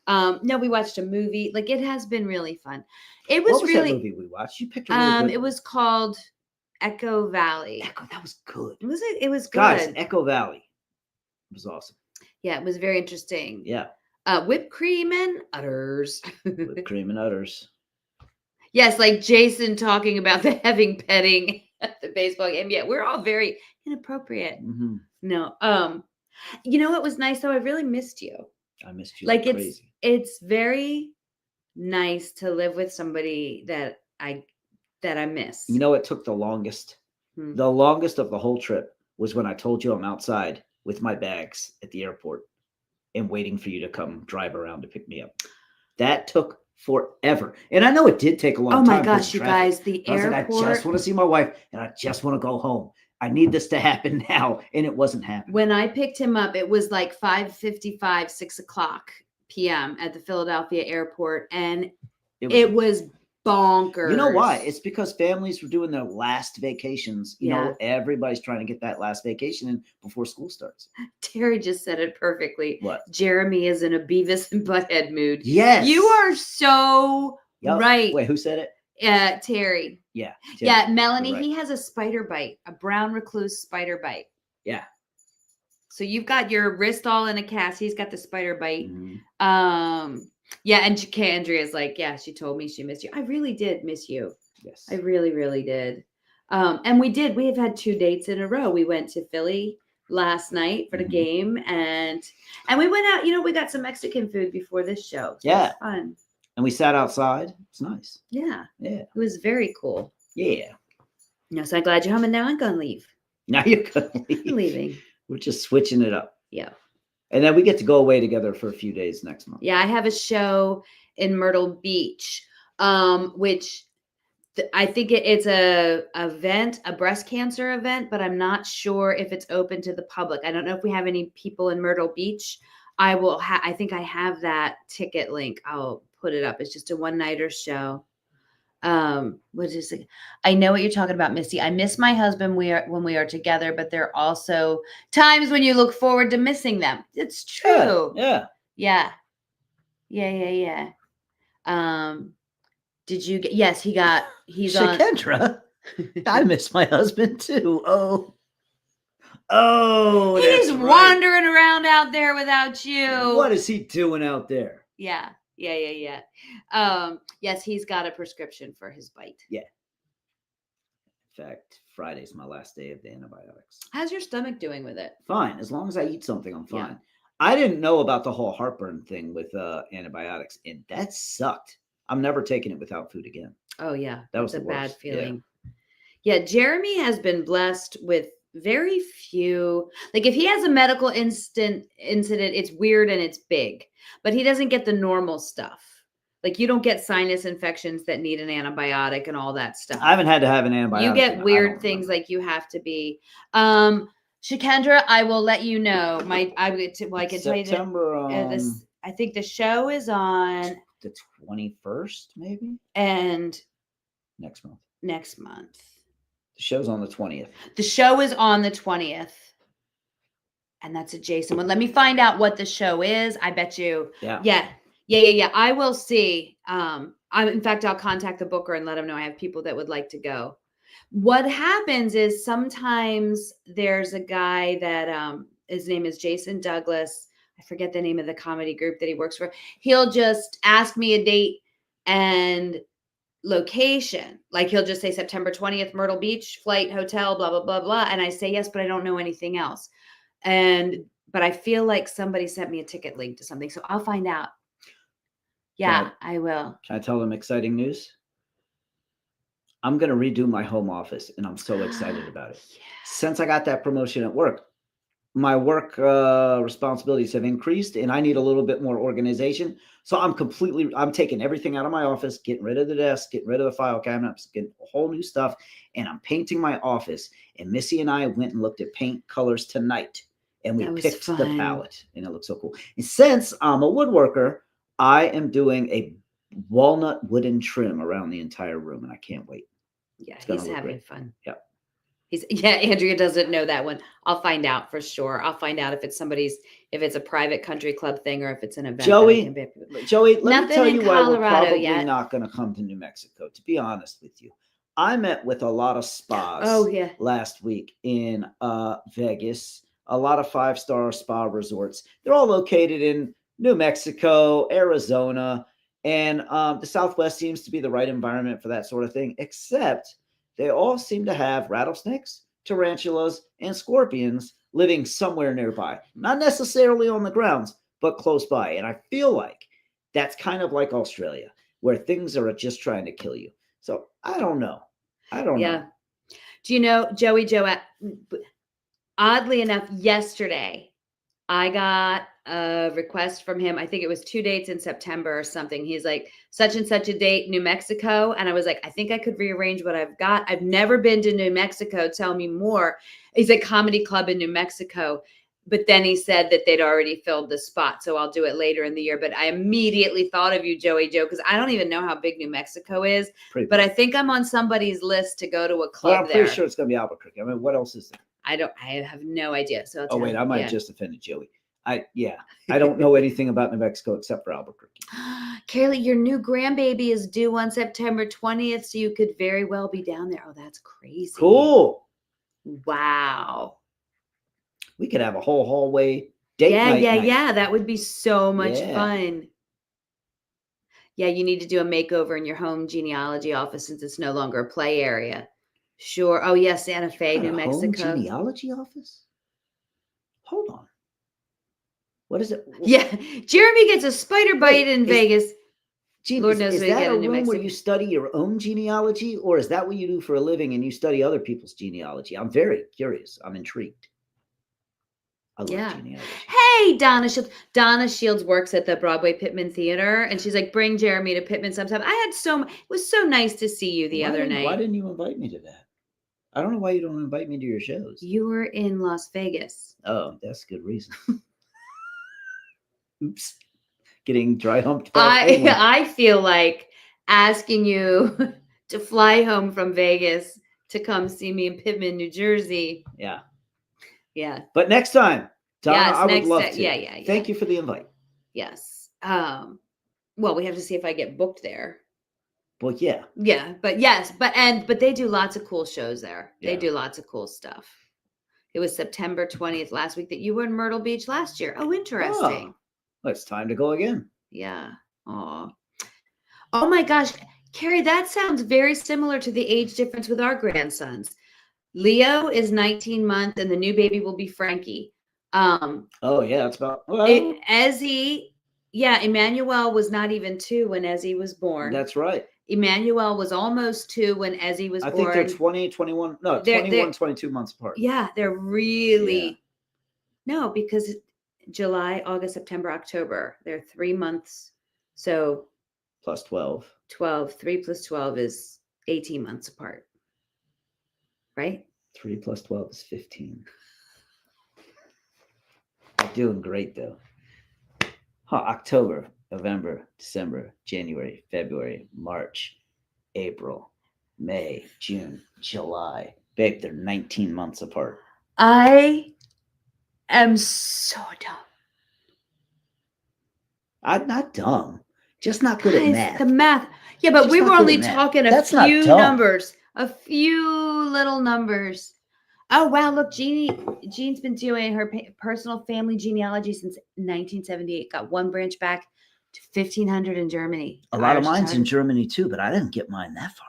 No, we watched a movie. Like, it has been really fun. It was, What was really that movie we watched? You picked a really good it one. was called Echo Valley. Echo. That was good. It was good. Guys, Echo Valley was awesome. Yeah, it was very interesting. Yeah. Whipped cream and udders. With cream and udders. Yes, like Jason talking about the having petting at the baseball game. Yeah, we're all very inappropriate. Mm-hmm. No. You know what was nice though? I really missed you. I missed you Like, like crazy. it's very nice to live with somebody that I miss. You know, it took the longest. Hmm. The longest of the whole trip was when I told you I'm outside with my bags at the airport and waiting for you to come drive around to pick me up. That took forever. And I know it did take a long Oh time. my gosh, you guys, the I was airport. like, I just want to see my wife and I just want to go home. I need this to happen now. And it wasn't happening. When I picked him up, it was like 5:55, 6 o'clock p.m. at the Philadelphia airport. And it was bonkers. You know why? It's because families were doing their last vacations. You know, everybody's trying to get that last vacation in before school starts. Terry just said it perfectly. What? Jeremy is in a Beavis and Butthead mood. Yes. You are so right. Wait, who said it? Terry. Yeah. Yeah, Melanie, right. He has a spider bite, a brown recluse spider bite. Yeah. So you've got your wrist all in a cast. He's got the spider bite. Mm-hmm. Yeah, and Andrea's like, yeah, she told me she missed you. I really did miss you. Yes. I really, really did. And we have had 2 dates in a row. We went to Philly last night for the game, and we went out, we got some Mexican food before this show. So it was fun. And we sat outside. It's nice. Yeah. Yeah. It was very cool. Yeah. No, so I'm glad you're home, and now I'm gonna leave. Now you're gonna leave. I'm leaving. We're just switching it up. Yeah. And then we get to go away together for a few days next month. Yeah, I have a show in Myrtle Beach, which I think it's a breast cancer event, but I'm not sure if it's open to the public. I don't know if we have any people in Myrtle Beach. I think I have that ticket link. I'll put it up. It's just a one-nighter show. What is it? I know what you're talking about, Missy. I miss my husband when we are together, but there are also times when you look forward to missing them. It's true. Yeah. Did you get? Yes, he's Shakendra. I miss my husband too. He's wandering around out there without you. What is he doing out there? Yeah. Yes, he's got a prescription for his bite. Yeah. In fact, Friday's my last day of the antibiotics. How's your stomach doing with it? Fine. As long as I eat something, I'm fine. Yeah. I didn't know about the whole heartburn thing with antibiotics, and that sucked. I'm never taking it without food again. Oh, yeah. That was a the bad worst. feeling. Yeah, Jeremy has been blessed with very few. Like, if he has a medical incident, it's weird and it's big, but he doesn't get the normal stuff. Like, you don't get sinus infections that need an antibiotic and all that stuff. I haven't had to have an antibiotic. You get weird things like you have to be. Shakendra, I will let you know. I can tell you that I think the show is on the 21st, maybe, and next month. The show's on the 20th. The show is on the 20th. And that's a Jason one. Let me find out what the show is. I bet you. Yeah. I will see. In fact, I'll contact the booker and let him know I have people that would like to go. What happens is sometimes there's a guy that his name is Jason Douglas. I forget the name of the comedy group that he works for. He'll just ask me a date and location. Like, he'll just say September 20th, Myrtle Beach, flight, hotel, blah, blah, blah, blah. And I say yes, but I don't know anything else. But I feel like somebody sent me a ticket link to something. So I'll find out. Yeah, I will. Can I tell them exciting news? I'm going to redo my home office, and I'm so excited about it. Yeah. Since I got that promotion at work, my work responsibilities have increased, and I need a little bit more organization. So I'm taking everything out of my office, getting rid of the desk, getting rid of the file cabinets, getting whole new stuff, and I'm painting my office. And Missy and I went and looked at paint colors tonight, and we picked the palette, and it looks so cool. And since I'm a woodworker, I am doing a walnut wooden trim around the entire room, and I can't wait. Yeah, he's having fun. Yep. Andrea doesn't know that one. I'll find out for sure. I'll find out if it's a private country club thing or if it's an event. Joey, let me tell you why we're probably yet. not going to come to New Mexico, to be honest with you. I met with a lot of spas last week in Vegas, a lot of 5-star spa resorts. They're all located in New Mexico, Arizona, and the Southwest seems to be the right environment for that sort of thing, except they all seem to have rattlesnakes, tarantulas, and scorpions living somewhere nearby. Not necessarily on the grounds, but close by. And I feel like that's kind of like Australia, where things are just trying to kill you. So I don't know. know. Do you know, Joey, oddly enough, yesterday, I got a request from him. I think it was 2 dates in September or something. He's like, such and such a date, New Mexico. And I was like, I think I could rearrange what I've got. I've never been to New Mexico. Tell me more. He's a comedy club in New Mexico. But then he said that they'd already filled the spot. So I'll do it later in the year. But I immediately thought of you, Joey Joe, because I don't even know how big New Mexico is. But I think I'm on somebody's list to go to a club there. I'm pretty sure it's going to be Albuquerque. I mean, what else is there? I have no idea. So I might have just offended Joey. I don't know anything about New Mexico except for Albuquerque. Carly, your new grandbaby is due on September 20th, so you could very well be down there. Oh, that's crazy. Cool. Wow. We could have a whole HallWay date night. Yeah. That would be so much fun. Yeah, you need to do a makeover in your home genealogy office since it's no longer a play area. Sure. Oh, yeah, Santa Fe, New Mexico. Home genealogy office? Hold on. What is it? Yeah, Jeremy gets a spider bite in Vegas. Lord knows is that a room where you study your own genealogy, or is that what you do for a living and you study other people's genealogy? I'm very curious. I'm intrigued. I love genealogy. Hey, Donna Shields. Donna Shields works at the Broadway Pittman Theater, and she's like, bring Jeremy to Pittman sometime. It was so nice to see you the other night. Why didn't you invite me to that? I don't know why you don't invite me to your shows. You were in Las Vegas. Oh, that's a good reason. Oops. Getting dry humped. I feel like asking you to fly home from Vegas to come see me in Pittman, New Jersey. Yeah. Yeah. But next time, Donna, I would love to. Yeah. Thank you for the invite. Yes. Well, we have to see if I get booked there. Well, yeah. Yeah, but yes, but they do lots of cool shows there. Yeah. They do lots of cool stuff. It was September 20th last week that you were in Myrtle Beach last year. Oh, interesting. Well, it's time to go again. Yeah. Oh my gosh. Carrie, that sounds very similar to the age difference with our grandsons. Leo is 19 months and the new baby will be Frankie. It's about Ezzy. Yeah, Emmanuel was not even 2 when Ezzy was born. That's right. Emmanuel was almost 2 when Ezzy was born. I think they're 20, 21, no, 21, 22 months apart. Yeah, they're really no, because July, August, September, October. They're 3 months. So plus 12. 12. 3 plus 12 is 18 months apart. Right? 3 plus 12 is 15. You're doing great though. October, November, December, January, February, March, April, May, June, July. Babe, they're 19 months apart. I am so dumb. I'm not dumb. Just not good at math. The math. Yeah, but we were only talking a few numbers. A few little numbers. Oh, wow. Look, Jean's been doing her personal family genealogy since 1978. Got one branch back to 1500 in Germany. A lot of mine's in Germany too, but I didn't get mine that far.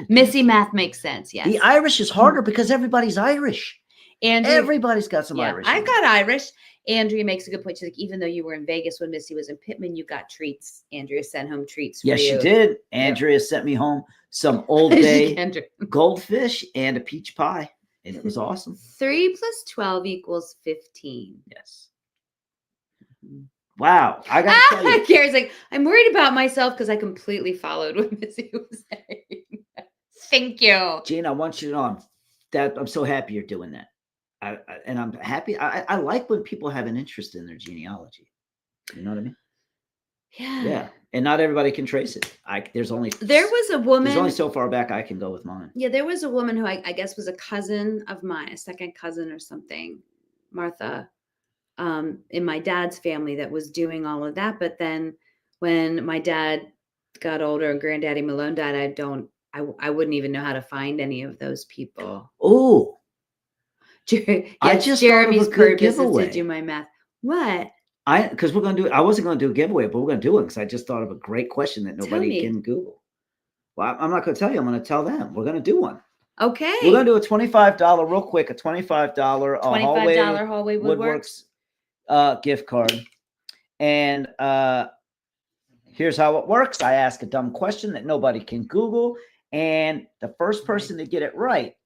Missy math makes sense, yes. The Irish is harder because everybody's Irish. Everybody's got some Irish. I got Irish. Andrea makes a good point. She's like, even though you were in Vegas when Missy was in Pittman, you got treats. Andrea sent home treats for you. Yes, she did. Andrea sent me home some Old Bay goldfish and a peach pie. And it was awesome. 3 plus 12 equals 15. Yes. Wow. I got to tell you. Carrie's like, I'm worried about myself because I completely followed what Missy was saying. Thank you. Jean, I want you to know I'm so happy you're doing that. And I'm happy. I like when people have an interest in their genealogy. You know what I mean? Yeah. And not everybody can trace it. There was a There's only woman. so far back I can go with mine. Yeah, there was a woman who I guess was a cousin of mine, a second cousin or something, Martha, in my dad's family that was doing all of that. But then when my dad got older and Granddaddy Malone died, I wouldn't even know how to find any of those people. Oh, Yes, I just thought of Jeremy's a good purpose is to giveaway. do my math. What? Because we're gonna do. I wasn't gonna do a giveaway, but we're gonna do it because I just thought of a great question that Tell nobody me. can Google. Well, I'm not gonna tell you. I'm gonna tell them. We're gonna do one. Okay. We're gonna do a $25 real quick. A $25 $25 HallWay Woodworks gift card. And here's how it works. I ask a dumb question that nobody can Google, and the first person to get it right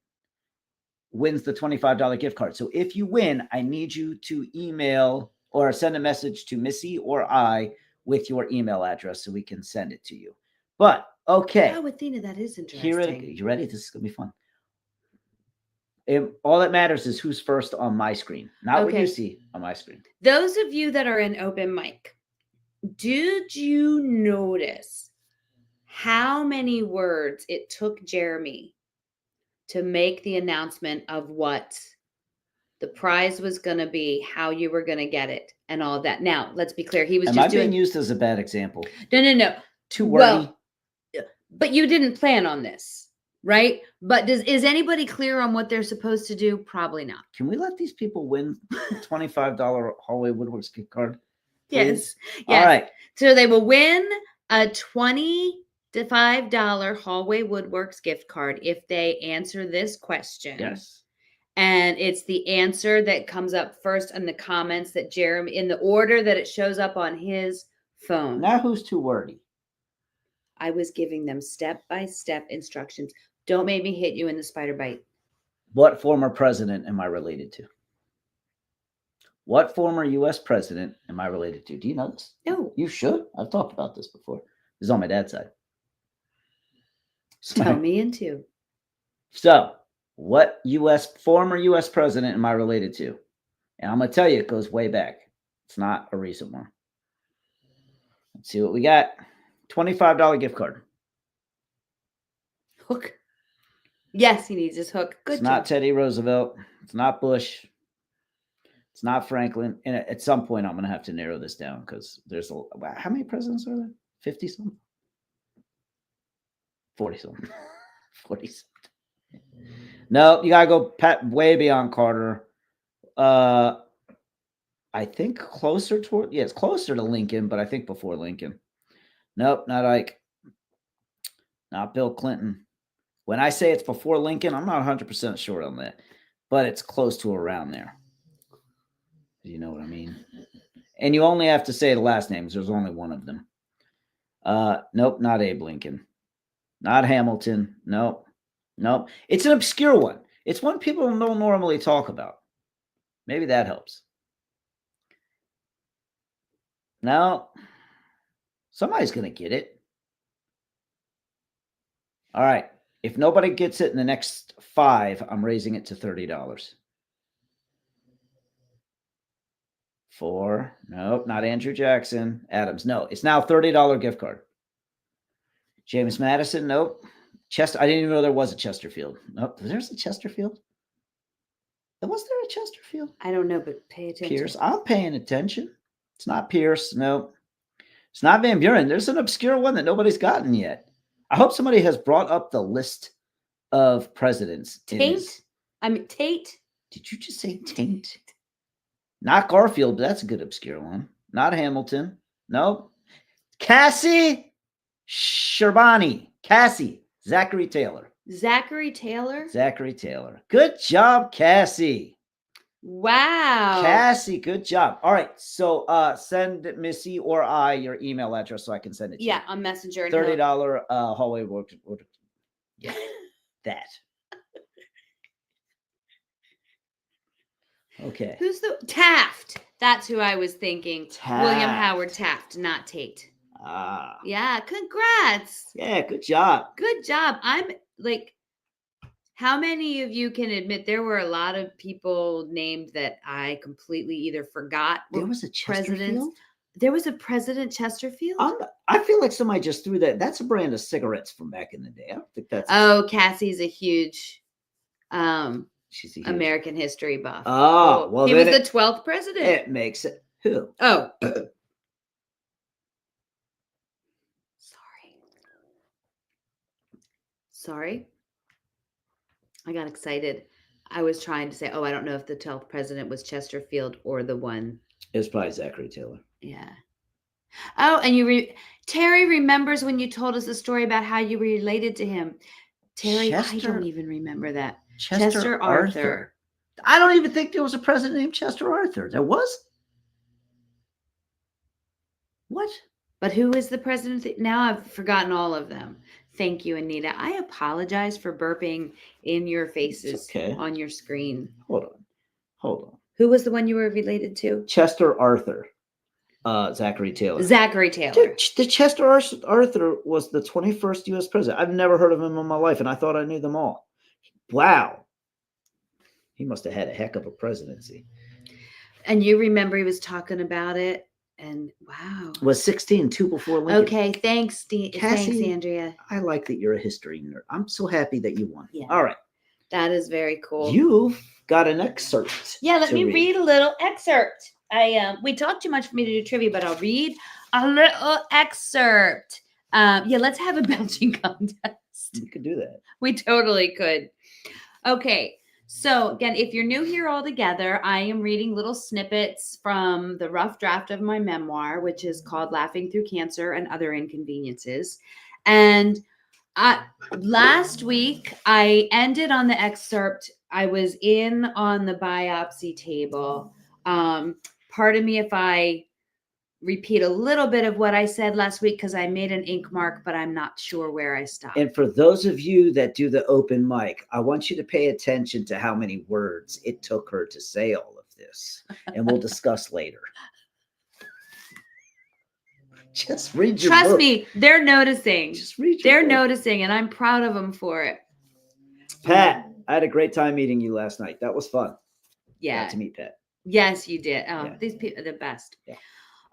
wins the $25 gift card. So if you win, I need you to email or send a message to Missy or I with your email address so we can send it to you. But okay. Oh, Athena, that is interesting. You ready? This is gonna be fun. All that matters is who's first on my screen, not what you see on my screen. Those of you that are in open mic, did you notice how many words it took Jeremy to make the announcement of what the prize was going to be, how you were going to get it, and all of that? Now, let's be clear. He was just being used as a bad example? No. Too wordy. Well, but you didn't plan on this, right? But is anybody clear on what they're supposed to do? Probably not. Can we let these people win $25 HallWay Woodworks gift card? Yes. All right. So they will win a $25 HallWay Woodworks gift card if they answer this question. Yes. And it's the answer that comes up first in the comments that Jeremy, in the order that it shows up on his phone. Now who's too wordy? I was giving them step-by-step instructions. Don't make me hit you in the spider bite. What former president am I related to? What former U.S. president am I related to? Do you know this? No. You should. I've talked about this before. This is on my dad's side. Tell me in two. So, what former U.S. president am I related to? And I'm going to tell you, it goes way back. It's not a recent one. Let's see what we got. $25 gift card. Hook. Yes, he needs his hook. Good. It's not Teddy Roosevelt. It's not Bush. It's not Franklin. And at some point, I'm going to have to narrow this down because there's how many presidents are there? 50 something? 40 something. 40 something. No, you got to go way beyond Carter. I think closer toward, it's closer to Lincoln, but I think before Lincoln. Nope, not Ike. Not Bill Clinton. When I say it's before Lincoln, I'm not 100% sure on that, but it's close to around there. You know what I mean? And you only have to say the last names. There's only one of them. Nope, not Abe Lincoln. Not Hamilton. Nope. It's an obscure one. It's one people don't normally talk about. Maybe that helps. No. Somebody's going to get it. All right. If nobody gets it in the next 5, I'm raising it to $30. 4. Nope, not Andrew Jackson. Adams. No, it's now $30 gift card. James Madison. Nope. I didn't even know there was a Chesterfield. Nope. There's a Chesterfield. Was there a Chesterfield? I don't know, but pay attention. Pierce. I'm paying attention. It's not Pierce. Nope. It's not Van Buren. There's an obscure one that nobody's gotten yet. I hope somebody has brought up the list of presidents. Tate? Tate? Did you just say Tate? Not Garfield, but that's a good obscure one. Not Hamilton. Nope. Cassie Sherbani. Cassie. Zachary Taylor. Zachary Taylor? Zachary Taylor. Good job, Cassie. Wow. Cassie, good job. All right. So send Missy or I your email address so I can send it to you. Yeah, on Messenger. $30 HallWay work. Yeah, that. Okay. Who's the Taft? That's who I was thinking. Taft. William Howard Taft, not Tate. Ah. Yeah, congrats. Yeah, good job. Good job. I'm like, how many of you can admit there were a lot of people named that I completely either forgot? There was a Chesterfield? There was a President Chesterfield? I feel like somebody just threw that. That's a brand of cigarettes from back in the day. I don't think that's. Oh, Cassie's a huge She's a huge American history buff. Oh, well, he was the 12th president. It makes it. Who? Oh. Sorry. I got excited. I was trying to say, I don't know if the 12th president was Chesterfield or the one. It was probably Zachary Taylor. Yeah. Oh, and Terry remembers when you told us the story about how you were related to him. Terry, I don't even remember that. Chester Arthur. I don't even think there was a president named Chester Arthur. There was? What? But who is the president? Now I've forgotten all of them. Thank you, Anita. I apologize for burping in your faces on your screen. Hold on. Who was the one you were related to? Chester Arthur. Zachary Taylor. Zachary Taylor. The Chester Arthur was the 21st U.S. president. I've never heard of him in my life, and I thought I knew them all. Wow. He must have had a heck of a presidency. And you remember he was talking about it, and wow. Was 16, 2 before Lincoln. Okay, thanks, Cassie, thanks, Andrea. I like that you're a history nerd. I'm so happy that you won. Yeah. All right. That is very cool. You've got an excerpt. Yeah, let me read a little excerpt. We talked too much for me to do trivia, but I'll read a little excerpt. Let's have a belching contest. We could do that. We totally could. Okay. So again, if you're new here altogether, I am reading little snippets from the rough draft of my memoir, which is called Laughing Through Cancer and Other Inconveniences. And last week, I ended on the excerpt. I was in on the biopsy table. Pardon me if I repeat a little bit of what I said last week because I made an ink mark, but I'm not sure where I stopped. And for those of you that do the open mic, I want you to pay attention to how many words it took her to say all of this. And we'll discuss later. Just read your Trust book. me, they're noticing. Just read your They're book. noticing, and I'm proud of them for it. Pat, I had a great time meeting you last night. That was fun. Yeah. Got to meet Pat. Yes, you did. Oh, Yeah. These people are the best. Yeah.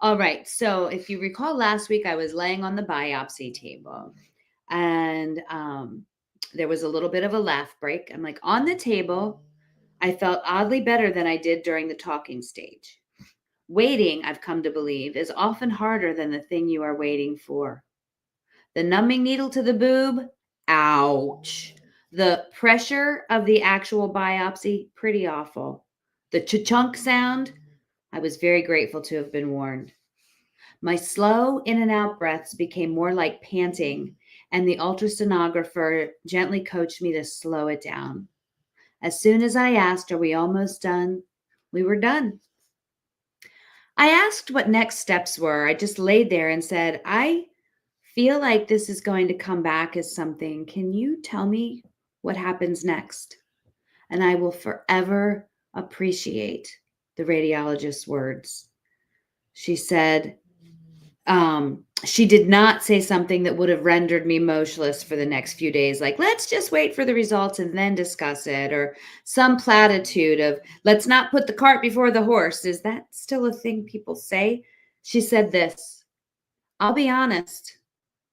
All right. So if you recall last week, I was laying on the biopsy table and there was a little bit of a laugh break. I'm like on the table. I felt oddly better than I did during the talking stage. Waiting, I've come to believe, is often harder than the thing you are waiting for. The numbing needle to the boob, ouch. The pressure of the actual biopsy, pretty awful. The cha-chunk sound, I was very grateful to have been warned. My slow in and out breaths became more like panting, and the ultrasonographer gently coached me to slow it down. As soon as I asked, "Are we almost done?" we were done. I asked what next steps were. I just laid there and said, "I feel like this is going to come back as something. Can you tell me what happens next?" And I will forever appreciate the radiologist's words. She said, she did not say something that would have rendered me motionless for the next few days, like, "Let's just wait for the results and then discuss it," or some platitude of, "Let's not put the cart before the horse." Is that still a thing people say? She said this, "I'll be honest,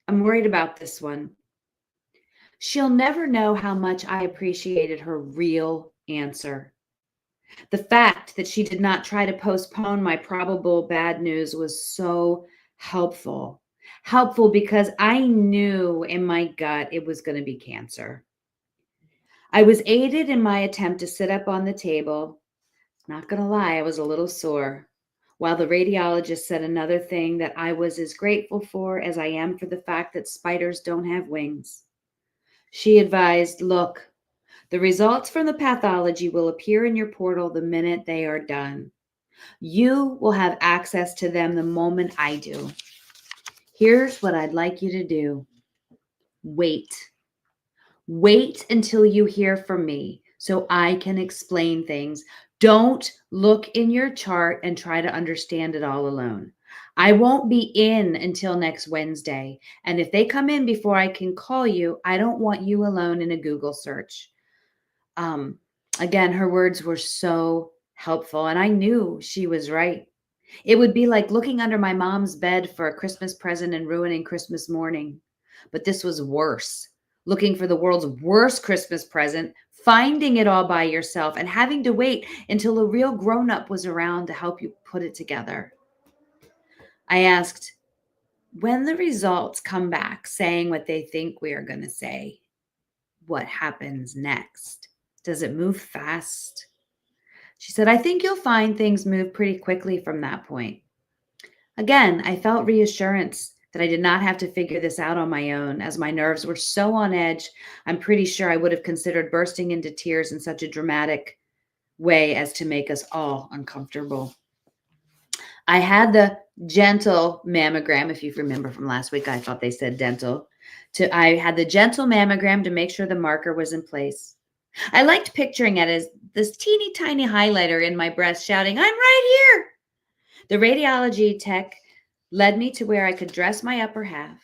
I'm worried about this one." She'll never know how much I appreciated her real answer. The fact that she did not try to postpone my probable bad news was so helpful. Helpful because I knew in my gut it was going to be cancer. I was aided in my attempt to sit up on the table. Not going to lie, I was a little sore. While the radiologist said another thing that I was as grateful for as I am for the fact that spiders don't have wings. She advised, "Look, the results from the pathology will appear in your portal the minute they are done. You will have access to them the moment I do. Here's what I'd like you to do. Wait. Wait until you hear from me so I can explain things. Don't look in your chart and try to understand it all alone. I won't be in until next Wednesday. And if they come in before I can call you, I don't want you alone in a Google search." Again, her words were so helpful, and I knew she was right. It would be like looking under my mom's bed for a Christmas present and ruining Christmas morning. But this was worse. Looking for the world's worst Christmas present, finding it all by yourself, and having to wait until a real grown-up was around to help you put it together. I asked, when the results come back saying what they think we are going to say, what happens next? Does it move fast? She said, I think you'll find things move pretty quickly from that point. Again, I felt reassurance that I did not have to figure this out on my own, as my nerves were so on edge. I'm pretty sure I would have considered bursting into tears in such a dramatic way as to make us all uncomfortable. I had the gentle mammogram. If you remember from last week, I thought they said dental. I had the gentle mammogram to make sure the marker was in place. I liked picturing it as this teeny tiny highlighter in my breast shouting, I'm right here. The radiology tech led me to where I could dress my upper half.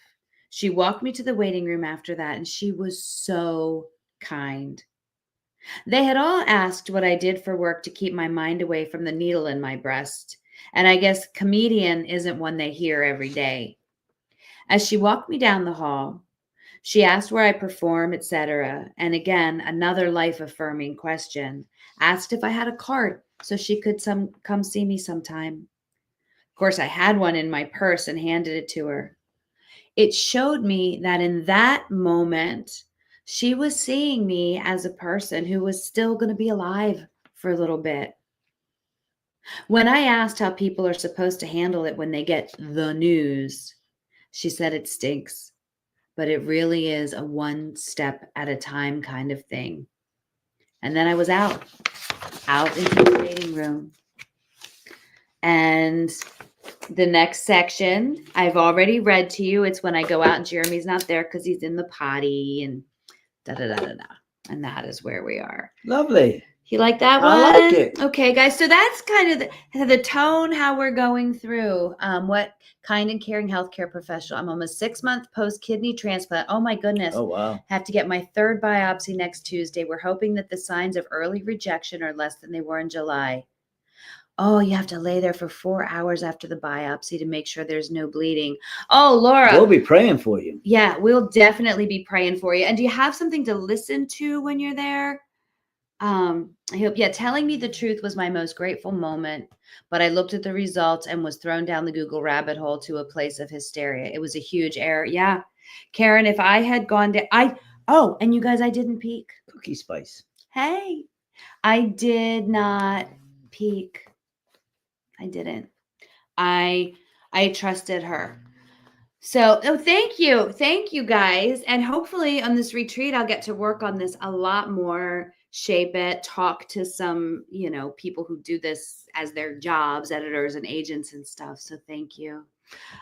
She walked me to the waiting room after that, and she was so kind. They had all asked what I did for work to keep my mind away from the needle in my breast, and I guess comedian isn't one they hear every day. As she walked me down the hall, she asked where I perform, etc., and again, another life-affirming question, asked if I had a card so she could come see me sometime. Of course, I had one in my purse and handed it to her. It showed me that in that moment, she was seeing me as a person who was still going to be alive for a little bit. When I asked how people are supposed to handle it when they get the news, she said it stinks, but it really is a one step at a time kind of thing. And then I was out into the waiting room. And the next section I've already read to you. It's when I go out and Jeremy's not there because he's in the potty and da-da-da-da-da. And that is where we are. Lovely. You like that one? I like it. Okay, guys. So that's kind of the tone, how we're going through. What kind and caring healthcare professional. I'm almost 6 months post kidney transplant. Oh my goodness. Oh, wow. Have to get my third biopsy next Tuesday. We're hoping that the signs of early rejection are less than they were in July. Oh, you have to lay there for 4 hours after the biopsy to make sure there's no bleeding. Oh, Laura. We'll be praying for you. Yeah, we'll definitely be praying for you. And do you have something to listen to when you're there? I hope, telling me the truth was my most grateful moment, but I looked at the results and was thrown down the Google rabbit hole to a place of hysteria. It was a huge error. Yeah. Karen, if I had gone down, and you guys, I didn't peek. Cookie spice. Hey, I did not peek. I didn't. I trusted her. So, thank you. Thank you guys. And hopefully on this retreat, I'll get to work on this a lot more, shape it, talk to some, people who do this as their jobs, editors and agents and stuff. So thank you.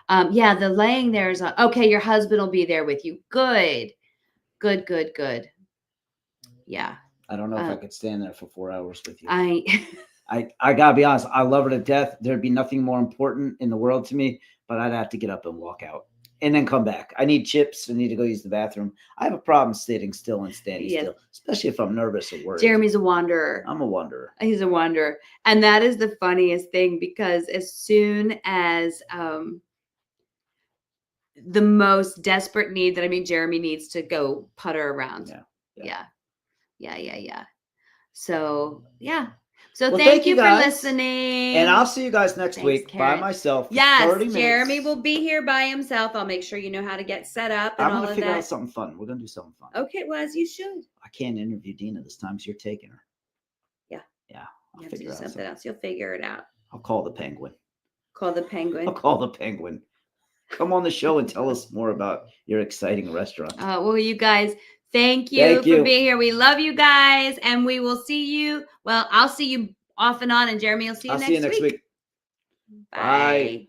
The laying there is, okay. Your husband will be there with you. Good. Yeah. I don't know if I could stand there for 4 hours with you. I gotta be honest. I love her to death. There'd be nothing more important in the world to me, but I'd have to get up and walk out and then come back. I need chips. I need to go use the bathroom. I have a problem sitting still and standing still, especially if I'm nervous or worried. Jeremy's a wanderer. I'm a wanderer. He's a wanderer. And that is the funniest thing, because as soon as the most desperate need Jeremy needs to go putter around. Yeah. So, yeah. So thank you for listening. And I'll see you guys next week, Karen. By myself. Yes, 30 minutes. Jeremy will be here by himself. I'll make sure you know how to get set up and all of that. I'm going to figure out something fun. We're going to do something fun. Okay, well, as you should. I can't interview Dina this time, so you're taking her. Yeah. I'll have to do something else. You'll figure it out. I'll call the penguin. Call the penguin. I'll call the penguin. Come on the show and tell us more about your exciting restaurant. Well, you guys, thank you for being here. We love you guys, and we will see you. Well, I'll see you off and on, and Jeremy will see you next week. Bye.